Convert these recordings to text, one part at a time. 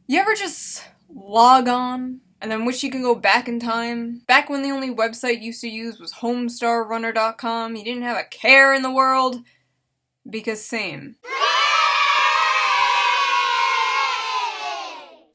You ever just log on and then wish you could go back in time? Back when the only website you used to use was homestarrunner.com, you didn't have a care in the world? Because same.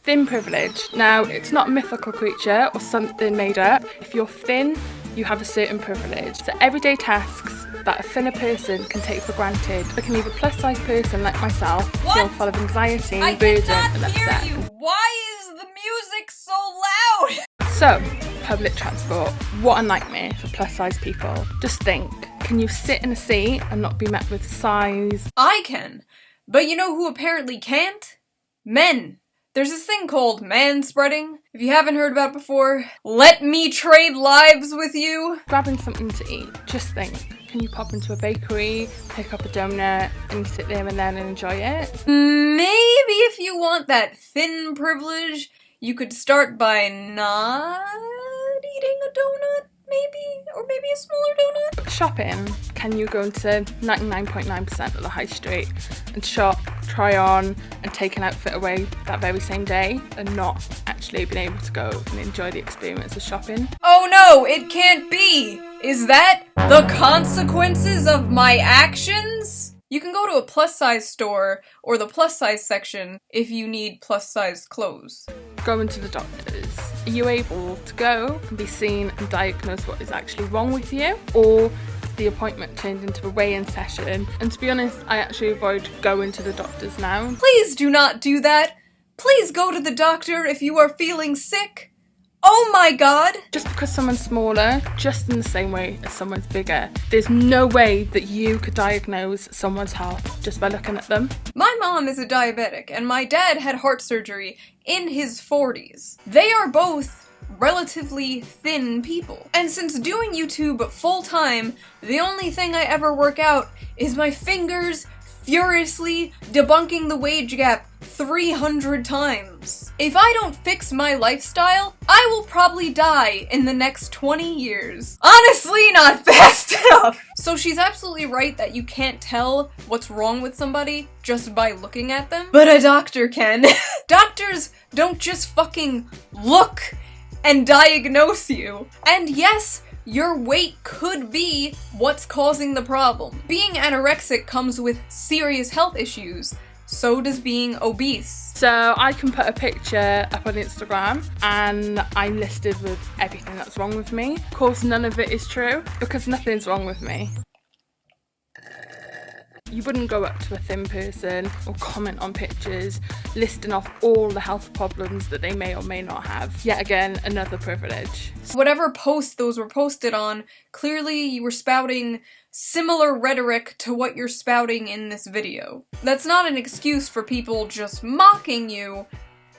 Thin privilege. Now, it's not a mythical creature or something made up. If you're thin, you have a certain privilege. So everyday tasks that a thinner person can take for granted. I can leave a plus-size person like myself feel full of anxiety, burden and upset. Why is the music so loud? So, public transport. What a nightmare for plus-size people. Just think, can you sit in a seat and not be met with sighs? I can. But you know who apparently can't? Men. There's this thing called manspreading. If you haven't heard about it before, let me trade lives with you. Grabbing something to eat. Just think, can you pop into a bakery, pick up a donut, and sit there and then enjoy it? Maybe if you want that thin privilege, you could start by not eating a donut, maybe? Or maybe a smaller donut? Shopping. Can you go into 99.9% of the high street and shop, try on, and take an outfit away that very same day and not actually being able to go and enjoy the experience of shopping? Oh no, it can't be! Is that the consequences of my actions? You can go to a plus-size store or the plus-size section if you need plus-size clothes. Going to the doctors. Are you able to go and be seen and diagnose what is actually wrong with you? Or the appointment turned into a weigh-in session? And to be honest, I actually avoid going to the doctors now. Please do not do that. Please go to the doctor if you are feeling sick. Oh my god! Just because someone's smaller, just in the same way as someone's bigger, there's no way that you could diagnose someone's health just by looking at them. My mom is a diabetic, and my dad had heart surgery in his 40s. They are both relatively thin people. And since doing YouTube full-time, the only thing I ever work out is my fingers furiously debunking the wage gap 300 times. If I don't fix my lifestyle, I will probably die in the next 20 years. Honestly, not fast enough! So she's absolutely right that you can't tell what's wrong with somebody just by looking at them, but a doctor can. Doctors don't just fucking look and diagnose you. And yes, your weight could be what's causing the problem. Being anorexic comes with serious health issues. So does being obese. So I can put a picture up on Instagram and I'm listed with everything that's wrong with me. Of course, none of it is true because nothing's wrong with me. You wouldn't go up to a thin person or comment on pictures listing off all the health problems that they may or may not have. Yet again, another privilege. Whatever post those were posted on, clearly you were spouting similar rhetoric to what you're spouting in this video. That's not an excuse for people just mocking you,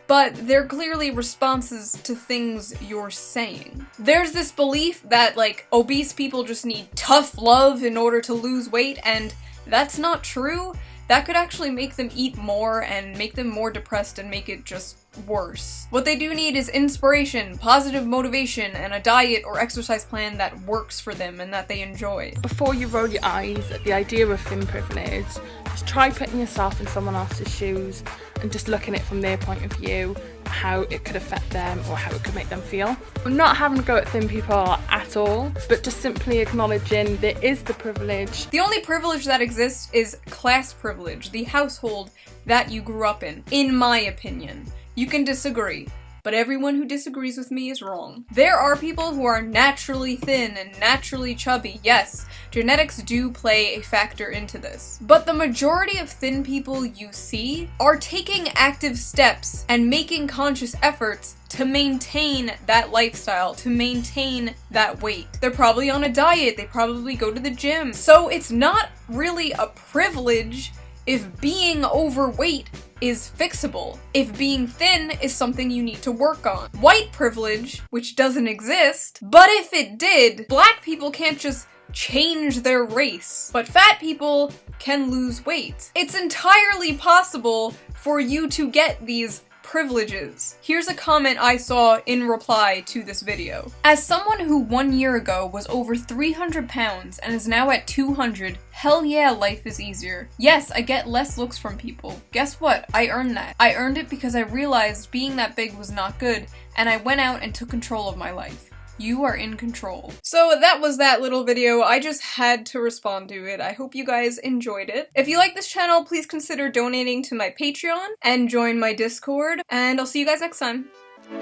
but they're clearly responses to things you're saying. There's this belief that, like, obese people just need tough love in order to lose weight, and that's not true. That could actually make them eat more and make them more depressed and make it just worse. What they do need is inspiration, positive motivation, and a diet or exercise plan that works for them and that they enjoy. Before you roll your eyes at the idea of thin privilege, just try putting yourself in someone else's shoes and just looking at it from their point of view, how it could affect them or how it could make them feel. I'm not having to go at thin people at all, but just simply acknowledging there is the privilege. The only privilege that exists is class privilege, the household that you grew up in my opinion. You can disagree, but everyone who disagrees with me is wrong. There are people who are naturally thin and naturally chubby. Yes, genetics do play a factor into this. But the majority of thin people you see are taking active steps and making conscious efforts to maintain that lifestyle, to maintain that weight. They're probably on a diet, they probably go to the gym. So it's not really a privilege if being overweight is fixable, if being thin is something you need to work on. White privilege, which doesn't exist, but if it did, black people can't just change their race, but fat people can lose weight. It's entirely possible for you to get these privileges. Here's a comment I saw in reply to this video. As someone who 1 year ago was over 300 pounds and is now at 200, hell yeah, life is easier. Yes, I get less looks from people. Guess what? I earned that. I earned it because I realized being that big was not good, and I went out and took control of my life. You are in control. So that was that little video. I just had to respond to it. I hope you guys enjoyed it. If you like this channel, please consider donating to my Patreon and join my Discord, and I'll see you guys next time.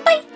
Bye!